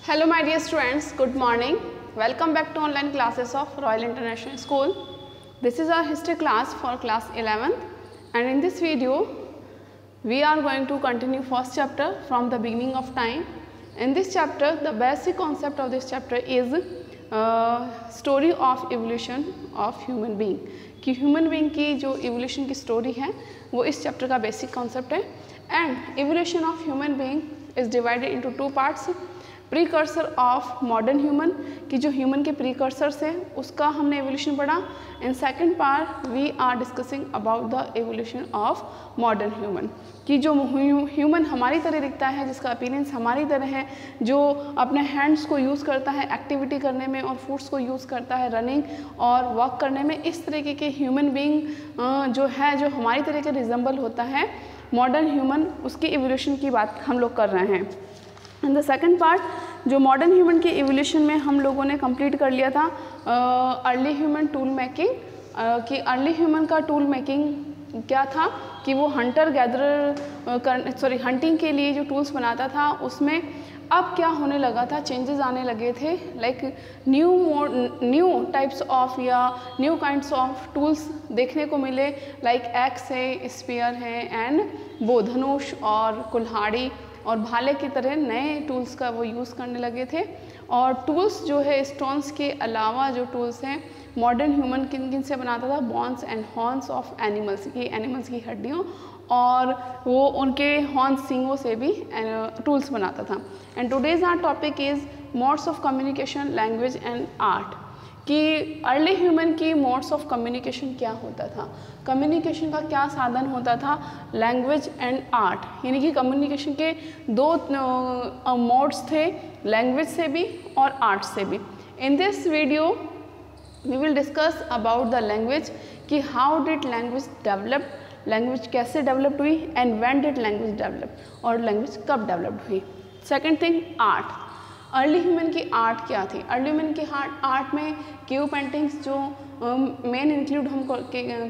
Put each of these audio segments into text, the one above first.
Hello my dear students, good morning. Welcome back to online classes of Royal International School. This is our history class for class 11th and in this video we are going to continue first chapter from the beginning of time. In this chapter the basic concept of this chapter is story of evolution of human being कि human being की जो evolution की story है वो इस chapter का basic concept है and evolution of human being is divided into two parts. Precursor of modern human कि जो ह्यूमन के प्रीकर्सर्स हैं उसका हमने एवोल्यूशन पढ़ा. And second part we are discussing about the evolution of modern human कि जो ह्यूमन हमारी तरह दिखता है, जिसका अपीयरेंस हमारी तरह है, जो अपने हैंड्स को यूज़ करता है एक्टिविटी करने में और फूड्स को यूज़ करता है रनिंग और वॉक करने में, इस तरीके के ह्यूमन बीइंग जो है जो हमारी तरह के रिजेंबल होता है मॉडर्न ह्यूमन, उसकी एवोल्यूशन की बात हम लोग कर रहे हैं. एंड द सेकंड पार्ट जो मॉडर्न ह्यूमन के एवोल्यूशन में हम लोगों ने कंप्लीट कर लिया था अर्ली ह्यूमन टूल मेकिंग कि अर्ली ह्यूमन का टूल मेकिंग क्या था कि वो हंटर गैदरर हंटिंग के लिए जो टूल्स बनाता था उसमें अब क्या होने लगा था, चेंजेस आने लगे थे लाइक न्यू टाइप्स ऑफ या न्यू काइंड्स ऑफ टूल्स देखने को मिले लाइक एक्स है, स्पीयर है एंड बो, धनुष और कुल्हाड़ी और भाले की तरह नए टूल्स का वो यूज़ करने लगे थे. और टूल्स जो है स्टोन्स के अलावा जो टूल्स हैं मॉडर्न ह्यूमन किन किन से बनाता था, bones and horns of animals की, एनिमल्स की हड्डियों और वो उनके हॉर्न्स सींगों से भी टूल्स बनाता था. And today's our topic is modes of communication, language and art कि अर्ली ह्यूमन की मोड्स ऑफ कम्युनिकेशन क्या होता था, कम्युनिकेशन का क्या साधन होता था, लैंग्वेज एंड आर्ट यानी कि कम्युनिकेशन के दो मोड्स थे, लैंग्वेज से भी और आर्ट से भी. In this video we will discuss about the language कि how did language develop, language कैसे डेवलप्ड हुई and when did language develop और लैंग्वेज कब डेवलप्ड हुई. Second thing art, early human की आर्ट क्या थी. अर्ली ह्यूमन की आर्ट में केव पेंटिंग्स जो मेन इंक्लूड हम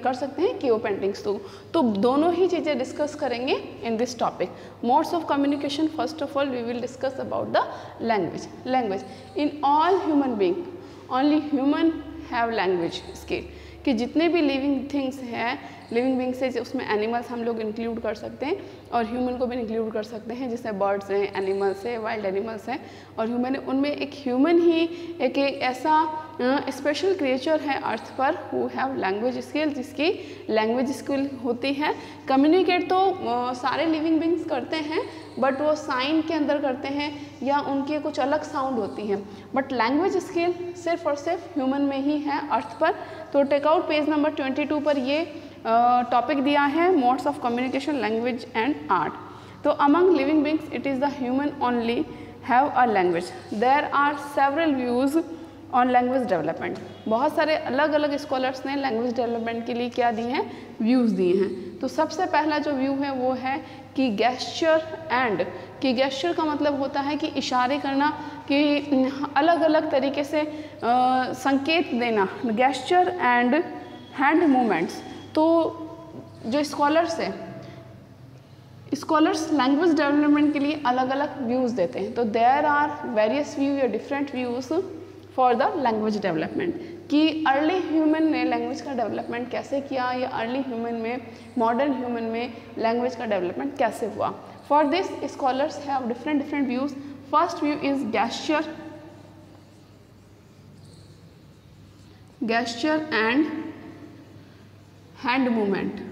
कर सकते हैं केव पेंटिंग्स तो दोनों ही चीज़ें डिस्कस करेंगे in this topic. Modes of communication first of all we will discuss about the language. Language in all human being only human have language skill कि जितने भी लिविंग थिंग्स हैं, लिविंग बींग्स से उसमें एनिमल्स हम लोग include कर सकते हैं और ह्यूमन को भी इंक्लूड कर सकते हैं, जिसमें बर्ड्स हैं, एनिमल्स हैं, वाइल्ड एनिमल्स हैं और ह्यूमन. उनमें एक ह्यूमन ही एक ऐसा स्पेशल क्रिएचर है अर्थ पर हु हैव लैंग्वेज स्किल, जिसकी लैंग्वेज स्किल होती है. कम्युनिकेट तो सारे लिविंग बींग्स करते हैं बट वो साइन के अंदर करते हैं या उनकी कुछ अलग साउंड होती हैं, बट लैंग्वेज स्किल सिर्फ और सिर्फ ह्यूमन में ही है अर्थ पर. तो टेकआउट पेज नंबर 22 पर ये टॉपिक दिया है modes of communication, language and art. तो among living beings it is the human only have a language. There are several views on language development. बहुत सारे अलग अलग स्कॉलर्स ने लैंग्वेज डेवलपमेंट के लिए क्या दिए हैं, व्यूज़ दिए हैं. तो सबसे पहला जो व्यू है वो है कि गेस्चर एंड, कि गेस्चर का मतलब होता है कि इशारे करना, कि अलग अलग तरीके से संकेत देना, गेस्चर एंड हैंड मूवमेंट्स. तो जो स्कॉलर्स हैं, स्कॉलर्स लैंग्वेज डेवलपमेंट के लिए अलग अलग व्यूज़ देते हैं. तो देयर आर वेरियस व्यू या different views for the language development कि अर्ली ह्यूमन ने लैंग्वेज का डेवलपमेंट कैसे किया या अर्ली ह्यूमन में, मॉडर्न ह्यूमन में लैंग्वेज का डेवलपमेंट कैसे हुआ. For this scholars have different views. First view is gesture and hand movement.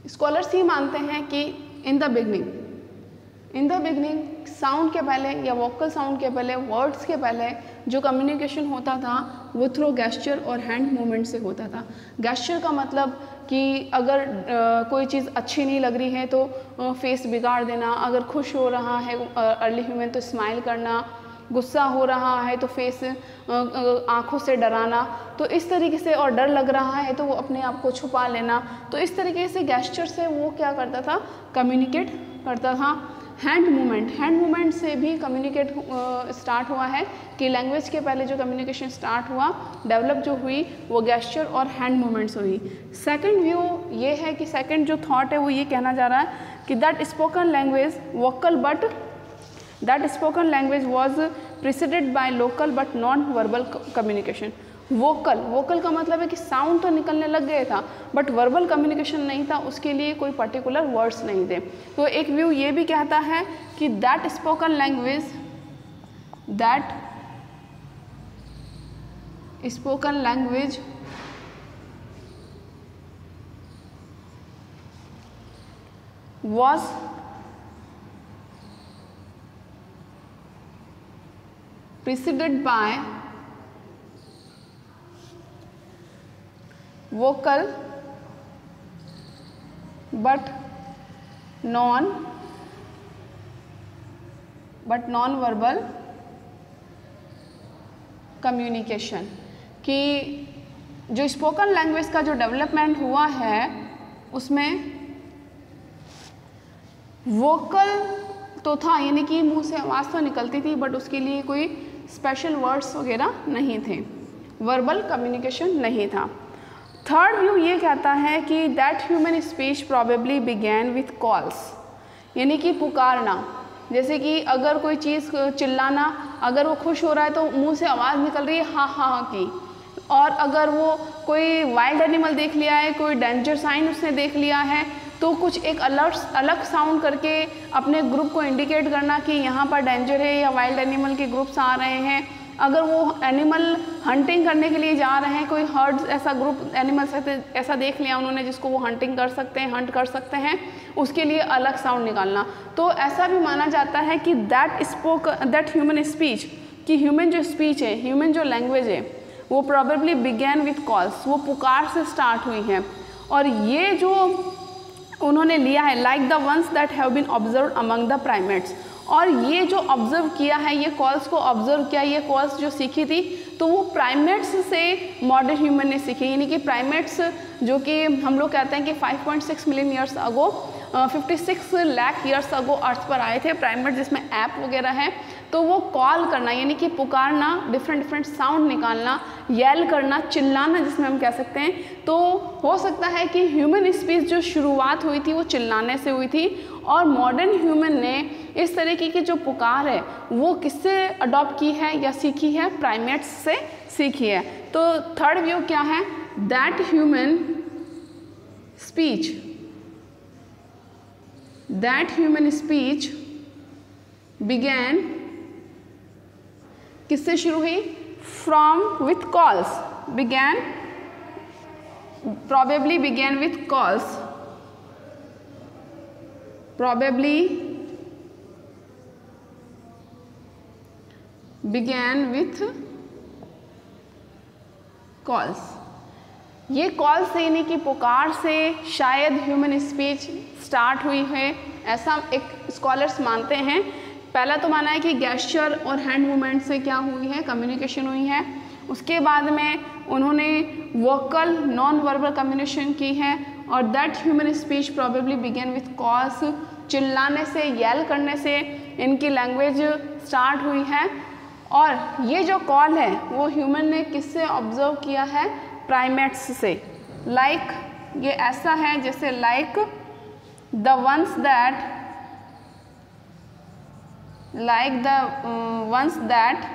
Scholars ही मानते हैं कि इन द बिगनिंग साउंड के पहले या वोकल साउंड के पहले, वर्ड्स के पहले जो कम्युनिकेशन होता था वो थ्रू गेस्चर और हैंड मूवमेंट से होता था. गेस्चर का मतलब कि अगर कोई चीज़ अच्छी नहीं लग रही है तो फेस बिगाड़ देना, अगर खुश हो रहा है अर्ली ह्यूमन तो स्माइल करना, गुस्सा हो रहा है तो फेस आँखों से डराना, तो इस तरीके से, और डर लग रहा है तो वो अपने आप को छुपा लेना. तो इस तरीके से गेस्चर से वो क्या करता था, कम्युनिकेट करता था. हैंड मूवमेंट से भी कम्युनिकेट स्टार्ट हुआ है कि लैंग्वेज के पहले जो कम्युनिकेशन स्टार्ट हुआ, डेवलप जो हुई, वो गेस्चर और हैंड मूवमेंट से हुई। सेकंड व्यू ये है कि सेकंड जो थॉट है वो ये कहना जा रहा है कि that spoken language vocal but that spoken language was preceded by local but non verbal communication. Vocal का मतलब है कि साउंड तो निकलने लग गया था बट वर्बल कम्युनिकेशन नहीं था, उसके लिए कोई पर्टिकुलर वर्ड्स नहीं थे। तो एक व्यू ये भी कहता है कि that spoken language was preceded by vocal but non-verbal communication, कि जो स्पोकन लैंग्वेज का जो डेवलपमेंट हुआ है उसमें वोकल तो था, यानी कि मुंह से आवाज़ तो निकलती थी बट उसके लिए कोई स्पेशल वर्ड्स वगैरह नहीं थे, वर्बल कम्युनिकेशन नहीं था। थर्ड व्यू ये कहता है कि that human speech probably began with calls, यानी कि पुकारना, जैसे कि अगर कोई चीज़ चिल्लाना, अगर वो खुश हो रहा है तो मुंह से आवाज़ निकल रही है हाँ हाँ की, और अगर वो कोई वाइल्ड एनिमल देख लिया है, कोई डेंजर साइन उसने देख लिया है तो कुछ एक अलग साउंड करके अपने ग्रुप को इंडिकेट करना कि यहाँ पर डेंजर है या वाइल्ड एनिमल के ग्रुप्स आ रहे हैं। अगर वो एनिमल हंटिंग करने के लिए जा रहे हैं, कोई हर्ड्स ऐसा ग्रुप एनिमल्स ऐसा देख लिया उन्होंने जिसको वो हंटिंग कर सकते हैं, हंट कर सकते हैं, उसके लिए अलग साउंड निकालना। तो ऐसा भी माना जाता है कि दैट ह्यूमन स्पीच, कि ह्यूमन जो स्पीच है, ह्यूमन जो लैंग्वेज है वो प्रॉबेबली बिगैन विथ कॉल्स, वो पुकार से स्टार्ट हुई है। और ये जो उन्होंने लिया है like the ones that have been observe among the primates, और ये जो ऑब्जर्व किया है, ये कॉल्स को ऑब्जर्व किया, ये कॉल्स जो सीखी थी तो वो प्राइमेट्स से मॉडर्न ह्यूमन ने सीखी, यानी कि प्राइमेट्स जो कि हम लोग कहते हैं कि 5.6 million years ago 56 lakh years ago earth पर आए थे प्राइमेट, जिसमें ऐप वगैरह है। तो वो कॉल करना यानी कि पुकारना, डिफरेंट साउंड निकालना, येल करना, चिल्लाना जिसमें हम कह सकते हैं। तो हो सकता है कि ह्यूमन स्पीच जो शुरुआत हुई थी वो चिल्लाने से हुई थी, और मॉडर्न ह्यूमन ने इस तरीके की जो पुकार है वो किससे अडॉप्ट की है या सीखी है? प्राइमेट्स से सीखी है। तो थर्ड व्यू क्या है? दैट ह्यूमन स्पीच बिगैन, किससे शुरू हुई? From with calls, began probably began with calls, probably began with calls। ये कॉल से यानी कि पुकार से शायद ह्यूमन स्पीच स्टार्ट हुई है, ऐसा एक स्कॉलर्स मानते हैं। पहला तो माना है कि गेस्चर और हैंड मूवमेंट से क्या हुई है? कम्युनिकेशन हुई है। उसके बाद में उन्होंने वोकल नॉन वर्बल कम्युनिकेशन की है, और that human speech probably began with calls, चिल्लाने से, येल करने से इनकी लैंग्वेज स्टार्ट हुई है। और ये जो कॉल है वो ह्यूमन ने किससे ऑब्जर्व किया है? प्राइमेट्स से। लाइक ये ऐसा है जैसे like the ones that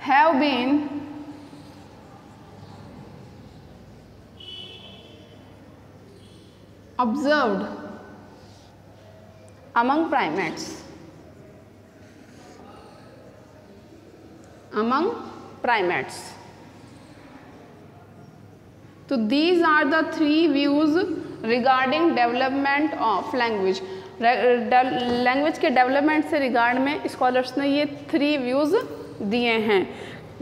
have been observed among primates, तो these are the three views regarding development of language। Language के डेवलपमेंट से रिगार्ड में स्कॉलर्स ने ये 3 व्यूज़ दिए हैं।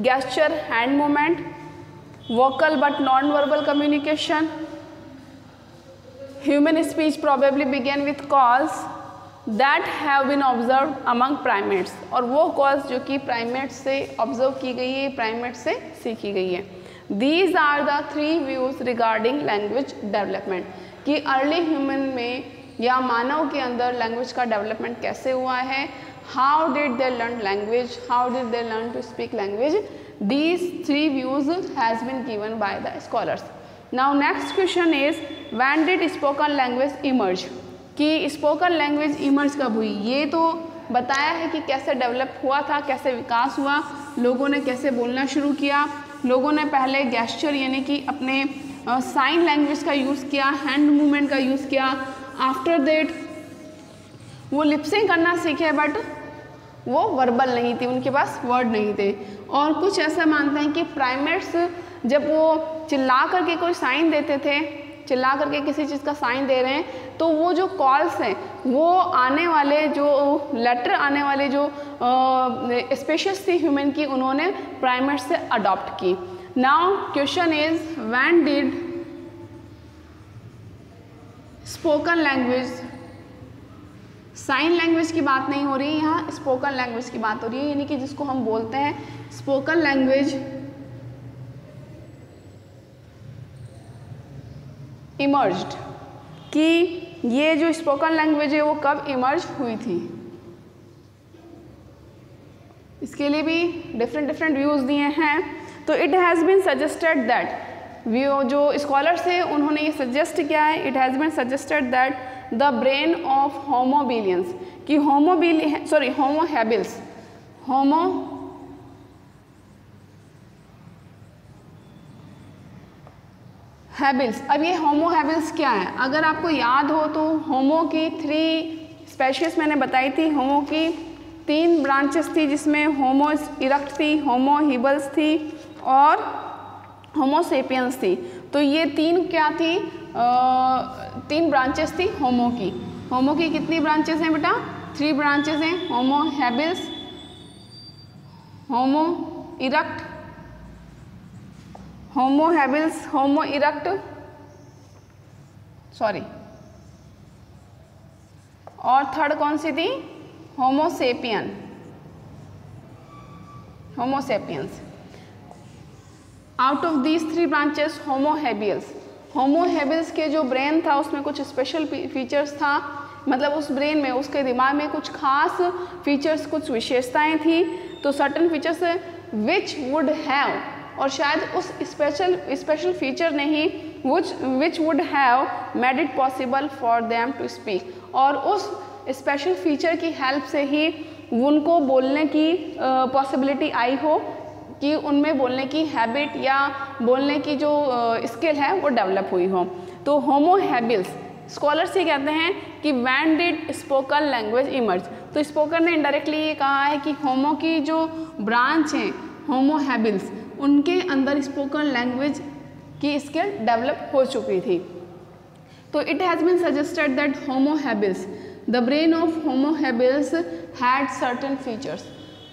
Gesture, hand movement, vocal but non verbal communication, human speech probably began with calls that have been observe among primates, और वो calls जो कि प्राइमेट्स से ऑब्जर्व की गई है, प्राइमेट्स से सीखी गई है। These are the 3 views regarding language development, कि अर्ली ह्यूमन में या मानव के अंदर लैंग्वेज का डेवलपमेंट कैसे हुआ है, how did they learn language, how did they learn to speak language, these 3 views has been given by the scholars. Now next question is when did spoken language emerge, कि spoken language emerge कब हुई। ये तो बताया है कि कैसे develop हुआ था, कैसे विकास हुआ, लोगों ने कैसे बोलना शुरू किया। लोगों ने पहले गेस्चर यानी कि अपने साइन लैंग्वेज का यूज़ किया, हैंड मूवमेंट का यूज़ किया। आफ्टर दैट वो लिपसिंग करना सीखे, बट वो वर्बल नहीं थी, उनके पास वर्ड नहीं थे। और कुछ ऐसा मानते हैं कि प्राइमेट्स जब वो चिल्ला करके कोई साइन देते थे, चिल्ला करके किसी चीज़ का साइन दे रहे हैं, तो वो जो कॉल्स हैं वो आने वाले जो लेटर आने वाले जो स्पीशीज थी ह्यूमन की, उन्होंने प्राइमेट्स से अडॉप्ट की। Now question is when did spoken language, sign language की बात नहीं हो रही है यहाँ, स्पोकन लैंग्वेज की बात हो रही है, यानी कि जिसको हम बोलते हैं स्पोकन लैंग्वेज इमर्ज्ड, कि ये जो स्पोकन लैंग्वेज है वो कब इमर्ज हुई थी। इसके लिए भी डिफरेंट व्यूज़ दिए हैं। तो it has been suggested that, जो स्कॉलर्स हैं उन्होंने ये सजेस्ट किया है, it has been suggested that the brain of होमोबिलियंस, कि होमो हैबिल्स, होमो हैबिल्स। अब ये होमो हैबिल्स क्या है, अगर आपको याद हो तो होमो की 3 स्पेशीज मैंने बताई थी। होमो की 3 ब्रांचेस थी, जिसमें होमो इरेक्ट थी, होमो हिबल्स थी और होमो सेपियंस थी। तो ये 3 क्या थी, 3 ब्रांचेस थी होमो की। होमो की कितनी ब्रांचेस हैं बेटा, 3 ब्रांचेस हैं, homo habilis, homo erect, homo habilis, homo erect, sorry, और थर्ड कौन सी थी, homo sapien, homo sapiens. Out of these 3 branches homo habilis, homo habilis के जो ब्रेन था उसमें कुछ स्पेशल फीचर्स था, मतलब उस ब्रेन में, उसके दिमाग में कुछ खास फीचर्स, कुछ विशेषताएं थी। तो certain features which would have, और शायद उस स्पेशल फीचर ने ही which would have made it possible for them to speak, और उस स्पेशल फीचर की हेल्प से ही उनको बोलने की पॉसिबिलिटी आई हो, कि उनमें बोलने की हैबिट या बोलने की जो स्किल है वो डेवलप हुई हो। तो होमो हैबिल्स, स्कॉलर्स ये कहते हैं कि when did spoken language emerge. तो स्पोकन ने इनडायरेक्टली ये कहा है कि होमो की जो ब्रांच हैं, होमो हैबिल्स, उनके अंदर स्पोकन लैंग्वेज की स्किल डेवलप हो चुकी थी। तो it has been suggested that homo habilis, the brain of homo habilis had certain features,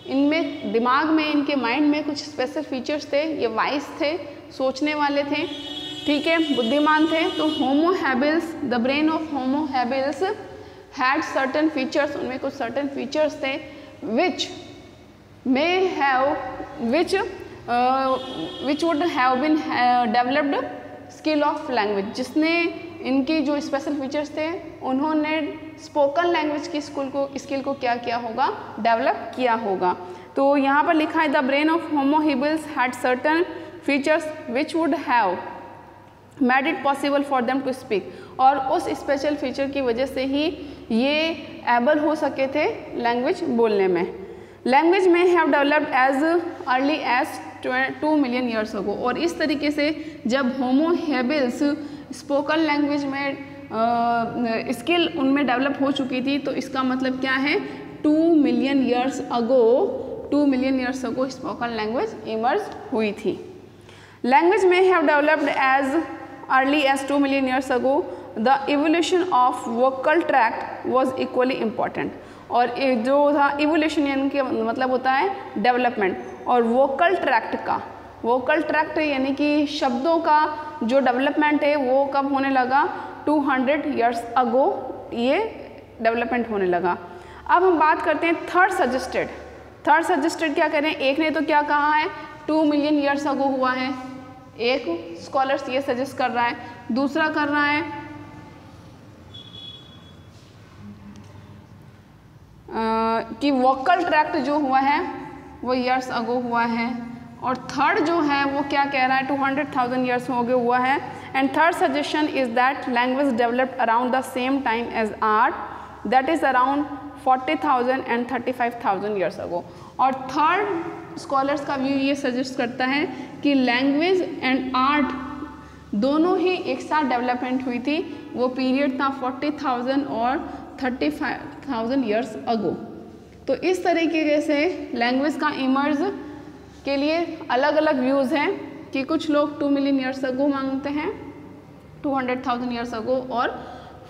इनमें दिमाग में, इनके माइंड में कुछ स्पेशल फीचर्स थे, ये वाइज थे, सोचने वाले थे, ठीक है, बुद्धिमान थे। तो homo habilis, the brain of homo habilis had certain features, उनमें कुछ सर्टेन फीचर्स थे which may have which would have been developed skill of language, जिसने इनकी जो स्पेशल फीचर्स थे उन्होंने स्पोकन लैंग्वेज की स्किल को क्या किया होगा, डेवलप किया होगा। तो यहाँ पर लिखा है the brain of homo habilis had certain features which would have made it possible for them to speak, और उस स्पेशल फीचर की वजह से ही ये एबल हो सके थे लैंग्वेज बोलने में। लैंग्वेज में have developed as early as 2 million years ago, और इस तरीके से जब होमो हैबिल्स स्पोकन लैंग्वेज में स्किल उनमें डेवलप हो चुकी थी, तो इसका मतलब क्या है, 2 million years ago spoken language emerge हुई थी। लैंग्वेज में have developed as early as 2 million years ago, the evolution of vocal tract was equally important, और जो था इवोल्यूशन यानी कि मतलब होता है डेवलपमेंट, और वोकल ट्रैक्ट यानी कि शब्दों का जो डेवलपमेंट है वो कब होने लगा, 200 ईयर्स अगो ये डेवलपमेंट होने लगा। अब हम बात करते हैं थर्ड सजेस्टेड क्या करें, एक ने तो क्या कहा है 2 मिलियन ईयर्स अगो हुआ है, एक स्कॉलर्स ये सजेस्ट कर रहा है, दूसरा कर रहा है कि वोकल ट्रैक्ट जो हुआ है वो ईयर्स अगो हुआ है, और थर्ड जो है वो क्या कह रहा है 200,000 ईयर्स हो गए हुआ है। And third suggestion is that language developed around the same time as art, that is around 40,000 and 35,000 years ago. और थर्ड स्कॉलर्स का व्यू ये सजेस्ट करता है कि लैंग्वेज एंड आर्ट दोनों ही एक साथ डेवलपमेंट हुई थी, वो पीरियड था 40,000 और 35,000 ईयर्स अगो। तो इस तरीके से लैंग्वेज का इमर्ज के लिए अलग अलग व्यूज़ हैं कि कुछ लोग 2 मिलियन ईयर्स अगो मांगते हैं, 200,000 ईयर्स अगो, और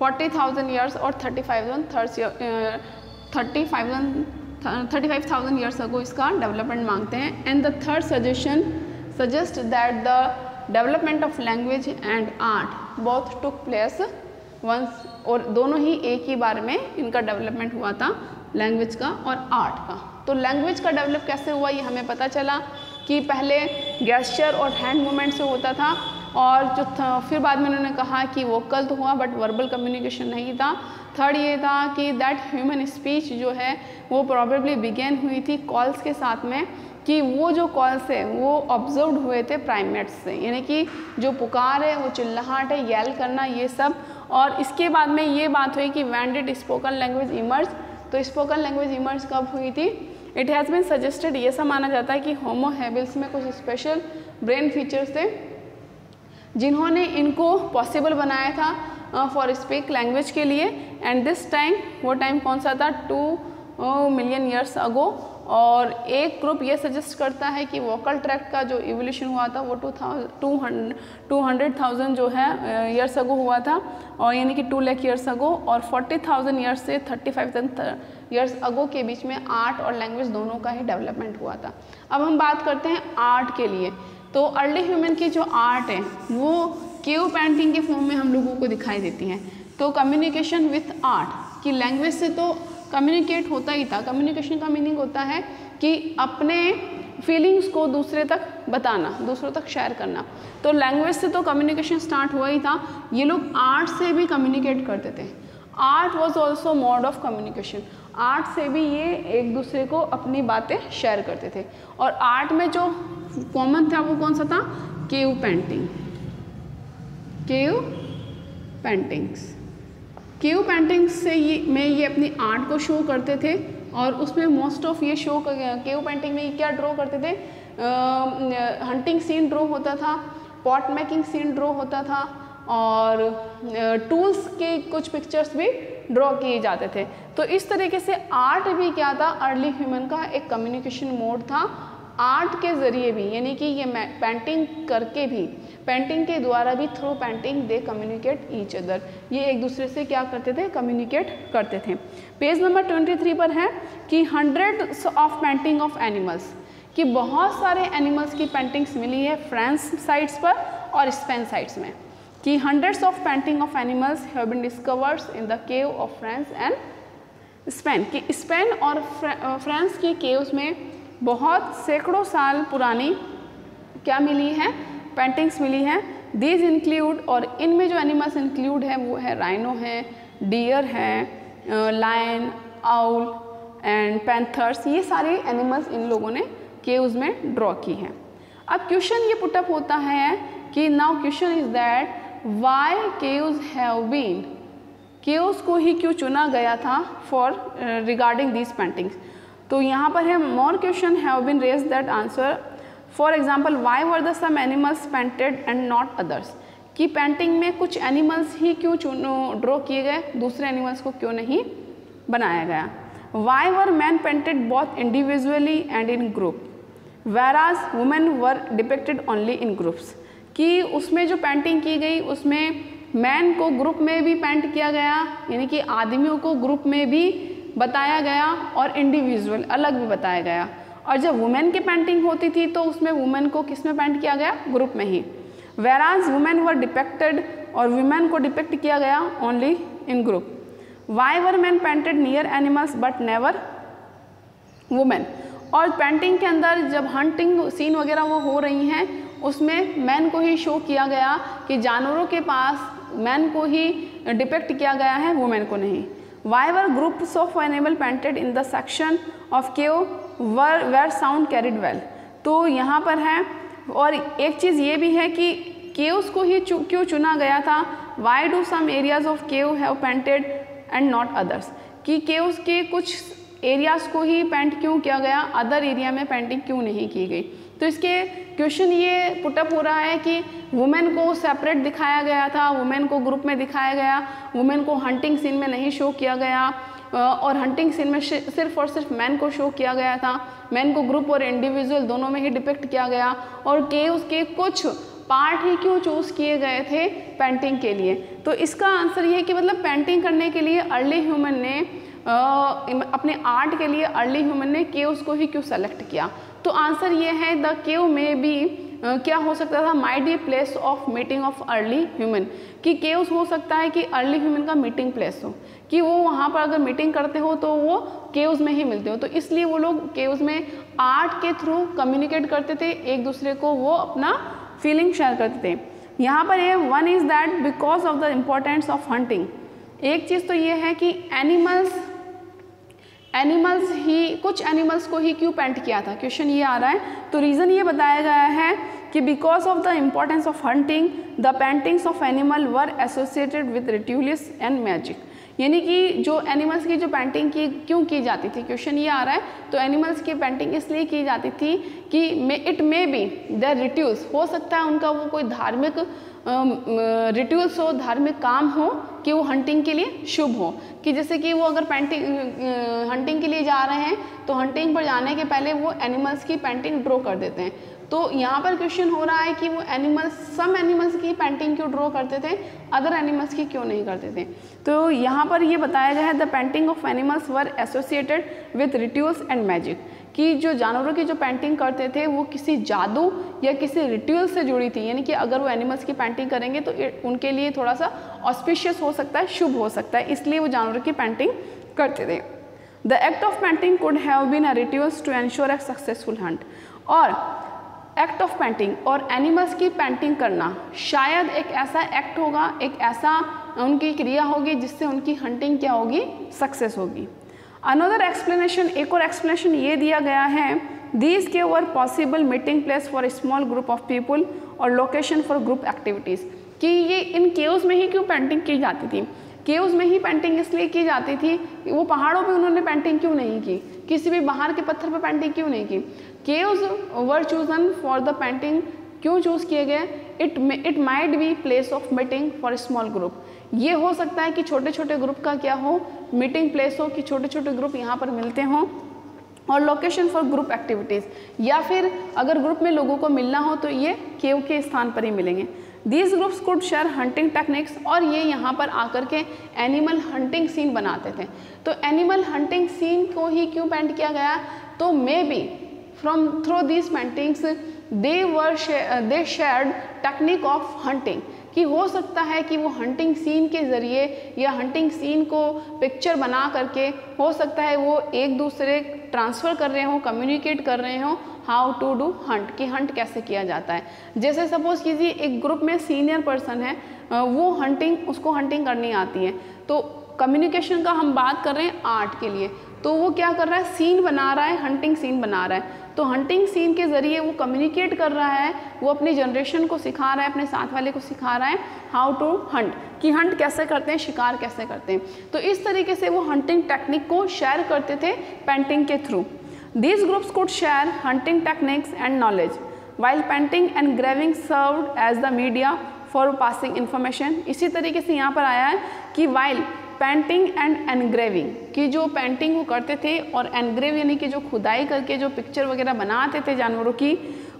40,000 ईयर्स और 35,000 ईयर्स अगो इसका डेवलपमेंट मांगते हैं। And the third suggestion suggest that the development of language and art both took place once, और दोनों ही एक ही बार में इनका डेवलपमेंट हुआ था, लैंग्वेज का और आर्ट का। तो लैंग्वेज का डेवलप कैसे हुआ ये हमें पता चला कि पहले गेस्चर और हैंड मूवमेंट से होता था, और जो फिर बाद में उन्होंने कहा कि वोकल तो हुआ बट वर्बल कम्युनिकेशन नहीं था। थर्ड ये था कि दैट ह्यूमन स्पीच जो है वो प्रॉबेबली बिगेन हुई थी कॉल्स के साथ में, कि वो जो कॉल्स है वो ऑब्जर्व हुए थे प्राइमेट्स से, यानी कि जो पुकार है वो चिल्लाहट है, येल करना, ये सब। और इसके बाद में ये बात हुई कि when did spoken language emerge, तो स्पोकन लैंग्वेज इमर्ज कब हुई थी। इट हैज़ बीन सजेस्टेड, ये सब माना जाता है कि होमो हैबिल्स में कुछ स्पेशल ब्रेन फीचर्स थे जिन्होंने इनको पॉसिबल बनाया था फॉर स्पीक लैंग्वेज के लिए। एंड दिस टाइम, वो टाइम कौन सा था, 2 मिलियन ईयर्स अगो। और एक ग्रुप ये सजेस्ट करता है कि वोकल ट्रैक्ट का जो इवोल्यूशन हुआ था वो 200,000 जो है ईयर्स अगो हुआ था, और यानी कि 2 लाख ईयर्स अगो, और 40,000 ईयर्स से 35,000 ईयर्स अगो के बीच में आर्ट और लैंग्वेज दोनों का ही डेवलपमेंट हुआ था। अब हम बात करते हैं आर्ट के लिए। तो अर्ली ह्यूमन की जो आर्ट है वो केव पेंटिंग के फॉर्म में हम लोगों को दिखाई देती है। तो कम्युनिकेशन विथ आर्ट, कि लैंग्वेज से तो कम्युनिकेट होता ही था। कम्युनिकेशन का मीनिंग होता है कि अपने फीलिंग्स को दूसरे तक बताना, दूसरों तक शेयर करना। तो लैंग्वेज से तो कम्युनिकेशन स्टार्ट हुआ ही था। ये लोग आर्ट से भी कम्युनिकेट करते थे। Art was also mode of communication. Art से भी ये एक दूसरे को अपनी बातें शेयर करते थे। और आर्ट में जो कॉमन था वो कौन सा था, cave painting, cave paintings. Cave paintings से ये अपनी आर्ट को शो करते थे, और उसमें मोस्ट ऑफ ये शो केव पेंटिंग में ये क्या ड्रॉ करते थे, हंटिंग सीन ड्रॉ होता था, पॉट मेकिंग सीन ड्रॉ होता था, और टूल्स के कुछ पिक्चर्स भी ड्रॉ किए जाते थे। तो इस तरीके से आर्ट भी क्या था, अर्ली ह्यूमन का एक कम्युनिकेशन मोड था। आर्ट के ज़रिए भी, यानी कि ये पेंटिंग करके भी, पेंटिंग के द्वारा भी, थ्रू पेंटिंग दे कम्युनिकेट ईच अदर, ये एक दूसरे से क्या करते थे, कम्युनिकेट करते थे। पेज नंबर 23 पर है कि hundreds of painting of animals, कि बहुत सारे एनिमल्स की पेंटिंग्स मिली है फ्रांस साइट्स पर और स्पेन साइट्स में, कि hundreds of painting of animals have been discovered in the cave of France and Spain, कि स्पेन और फ्रांस की केव्स में बहुत सैकड़ों साल पुरानी क्या मिली है, पेंटिंग्स मिली हैं। दीज इंक्लूड, और इनमें जो एनिमल्स इंक्लूड है वो है राइनो है, डियर है, लायन, आउल एंड पैंथर्स, ये सारे एनिमल्स इन लोगों ने केव्स में ड्रॉ की हैं। अब क्वेश्चन ये पुटअप होता है कि now question is that why caves have been, caves को ही क्यों चुना गया था फॉर रिगार्डिंग दीज पेंटिंग्स। तो यहाँ पर है more question have been raise that answer, for example why were the some animals painted and not others, कि पेंटिंग में कुछ एनिमल्स ही क्यों ड्रॉ किए गए, दूसरे एनिमल्स को क्यों नहीं बनाया गया। Why were man painted both individually and in group, whereas women were depicted only in groups, कि उसमें जो पेंटिंग की गई उसमें मैन को ग्रुप में भी पेंट किया गया, यानी कि आदमियों को ग्रुप में भी बताया गया और इंडिविजुअल अलग भी बताया गया। और जब वुमेन की पेंटिंग होती थी तो उसमें वुमेन को किस में पेंट किया गया, ग्रुप में ही। whereas women were depicted, और वुमेन को डिपिक्ट किया गया only in group. why were men painted near animals but never women, और पेंटिंग के अंदर जब हंटिंग सीन वगैरह वो हो रही हैं उसमें मैन को ही शो किया गया कि जानवरों के पास मैन को ही डिपिक्ट किया गया है, वुमेन को नहीं। Why were groups of animal painted in the section of cave where sound carried well? तो यहाँ पर है, और एक चीज़ ये भी है कि caves को ही क्यों चुना गया था? Why do some areas of cave have painted and not others? कि caves के कुछ एरियाज़ को ही पेंट क्यों किया गया, अदर एरिया में पेंटिंग क्यों नहीं की गई? तो इसके क्वेश्चन ये पुटअप हो रहा है कि वुमेन को सेपरेट दिखाया गया था, वुमेन को ग्रुप में दिखाया गया, वुमेन को हंटिंग सीन में नहीं शो किया गया, और हंटिंग सीन में सिर्फ और सिर्फ मैन को शो किया गया था। मैन को ग्रुप और इंडिविजुअल दोनों में ही डिपिक्ट किया गया, और केव्स के कुछ पार्ट ही क्यों चूज़ किए गए थे पेंटिंग के लिए? तो इसका आंसर ये है कि मतलब पेंटिंग करने के लिए अर्ली ह्यूमन ने अपने आर्ट के लिए अर्ली ह्यूमन ने केव्स को ही क्यों सेलेक्ट किया? तो आंसर ये है द केव में भी क्या हो सकता था, might be place of meeting of early human, कि केव्स हो सकता है कि अर्ली ह्यूमन का मीटिंग प्लेस हो, कि वो वहाँ पर अगर मीटिंग करते हो तो वो केव्स में ही मिलते हो, तो इसलिए वो लोग केव्स में आर्ट के थ्रू कम्युनिकेट करते थे एक दूसरे को, वो अपना फीलिंग शेयर करते थे। यहाँ पर ये one is that because of the importance of hunting. एक चीज़ तो ये है कि एनिमल्स ही, कुछ एनिमल्स को ही क्यों पेंट किया था, क्वेश्चन ये आ रहा है। तो रीज़न ये बताया गया है कि because of the importance of hunting the paintings of animal were associated with rituals and magic, यानी कि जो एनिमल्स की जो पेंटिंग की क्यों की जाती थी, क्वेश्चन ये आ रहा है। तो एनिमल्स की पेंटिंग इसलिए की जाती थी कि इट मे बी द रिट्यूल्स, हो सकता है उनका वो कोई धार्मिक रिट्यूल्स हो, धार्मिक काम हो कि वो हंटिंग के लिए शुभ हो, कि जैसे कि वो अगर हंटिंग के लिए जा रहे हैं तो हंटिंग पर जाने के पहले वो एनिमल्स की पेंटिंग ड्रॉ कर देते हैं। तो यहाँ पर क्वेश्चन हो रहा है कि वो सम एनिमल्स की पेंटिंग क्यों ड्रॉ करते थे, अदर एनिमल्स की क्यों नहीं करते थे? तो यहाँ पर ये बताया गया है the painting of animals were associated with rituals and magic, कि जो जानवरों की जो पेंटिंग करते थे वो किसी जादू या किसी रिट्यूल से जुड़ी थी, यानी कि अगर वो एनिमल्स की पेंटिंग करेंगे तो उनके लिए थोड़ा सा ऑस्पिशियस हो सकता है, शुभ हो सकता है, इसलिए वो जानवरों की पेंटिंग करते थे। The act of painting could have been a rituals to ensure a successful hunt, और एक्ट ऑफ पेंटिंग और एनिमल्स की पेंटिंग करना शायद एक ऐसा एक्ट होगा, एक ऐसा उनकी क्रिया होगी जिससे उनकी हंटिंग क्या होगी, सक्सेस होगी। अनदर एक्सप्लेनेशन, एक और एक्सप्लेनेशन ये दिया गया है, these cave were possible meeting place for small group of people और लोकेशन फॉर ग्रुप एक्टिविटीज़, कि ये इन केव्स में ही क्यों पेंटिंग की जाती थी? केव्स में ही पेंटिंग इसलिए की जाती थी, वो पहाड़ों पे उन्होंने पेंटिंग क्यों नहीं की, किसी भी बाहर के पत्थर पे पेंटिंग क्यों नहीं की? Caves were chosen for the painting, क्यों चूज़ किए गए? It might be place of meeting for small group, ये हो सकता है कि छोटे छोटे ग्रुप का क्या हो, मीटिंग प्लेस हो, कि छोटे छोटे ग्रुप यहाँ पर मिलते हों, और लोकेशन फॉर ग्रुप एक्टिविटीज़, या फिर अगर ग्रुप में लोगों को मिलना हो तो ये केव के स्थान पर ही मिलेंगे। These groups could share hunting techniques, और ये यहाँ पर आकर के एनिमल हंटिंग सीन बनाते थे। तो एनिमल हंटिंग सीन को ही क्यों पेंट किया गया? तो may be from through these paintings they shared technique of hunting, कि हो सकता है कि वो हंटिंग सीन के ज़रिए या हंटिंग सीन को पिक्चर बना करके हो सकता है वो एक दूसरे ट्रांसफ़र कर रहे हों, कम्युनिकेट कर रहे हों हाउ टू डू हंट, कि हंट कैसे किया जाता है। जैसे सपोज़ कीजिए एक ग्रुप में सीनियर पर्सन है, वो उसको हंटिंग करनी आती है, तो कम्युनिकेशन का हम बात कर रहे हैं आर्ट के लिए, तो वो क्या कर रहा है, सीन बना रहा है, हंटिंग सीन बना रहा है। तो हंटिंग सीन के ज़रिए वो कम्युनिकेट कर रहा है, वो अपनी जनरेशन को सिखा रहा है, अपने साथ वाले को सिखा रहा है हाउ टू हंट, कि हंट कैसे करते हैं, शिकार कैसे करते हैं। तो इस तरीके से वो हंटिंग टेक्निक को शेयर करते थे पेंटिंग के through. These groups could share hunting techniques and knowledge while painting and graving served as the media for passing information. इसी तरीके से यहाँ पर आया है कि वाइल पेंटिंग एंड एनग्रेविंग, की जो पेंटिंग वो करते थे और एनग्रेव यानी कि जो खुदाई करके जो पिक्चर वगैरह बनाते थे जानवरों की,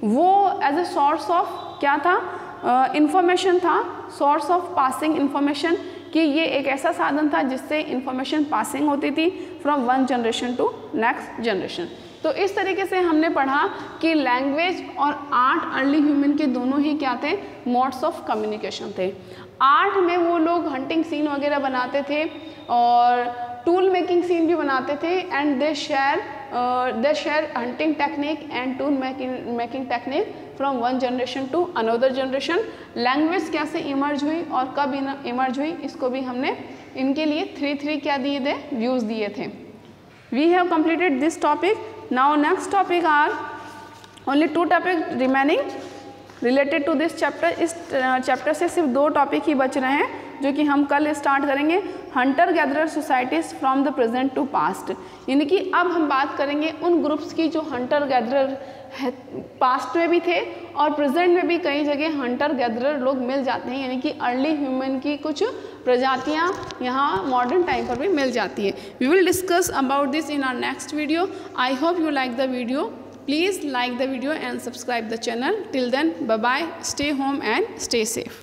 वो एज ए सोर्स ऑफ क्या था, इंफॉर्मेशन था, सोर्स ऑफ पासिंग इंफॉर्मेशन, कि ये एक ऐसा साधन था जिससे इंफॉर्मेशन पासिंग होती थी from one generation to next generation. तो इस तरीके से हमने पढ़ा कि लैंग्वेज और आर्ट अर्ली ह्यूमन के दोनों ही क्या थे, मोड्स ऑफ कम्युनिकेशन थे। आर्ट में वो लोग हंटिंग सीन वगैरह बनाते थे और टूल मेकिंग सीन भी बनाते थे, and they share hunting technique and tool making technique from one generation to another generation. Language कैसे इमर्ज हुई और कब इमर्ज हुई, इसको भी हमने इनके लिए 3 क्या दिए थे, व्यूज़ दिए थे। We have completed this topic. Now next topic are only 2 topic remaining related to this chapter. इस चैप्टर से सिर्फ 2 टॉपिक ही बच रहे हैं जो कि हम कल स्टार्ट करेंगे। Hunter gatherer societies from the present to past, यानी कि अब हम बात करेंगे उन ग्रुप्स की जो हंटर गैदरर पास्ट में भी थे और प्रेजेंट में भी कई जगह हंटर गैदरर लोग मिल जाते हैं, यानी कि अर्ली ह्यूमन की कुछ प्रजातियां यहाँ मॉडर्न टाइम पर भी मिल जाती है। We will discuss about this in our next video. I hope you like the video. Please like the video and subscribe the channel. Till then, bye bye, stay home and stay safe.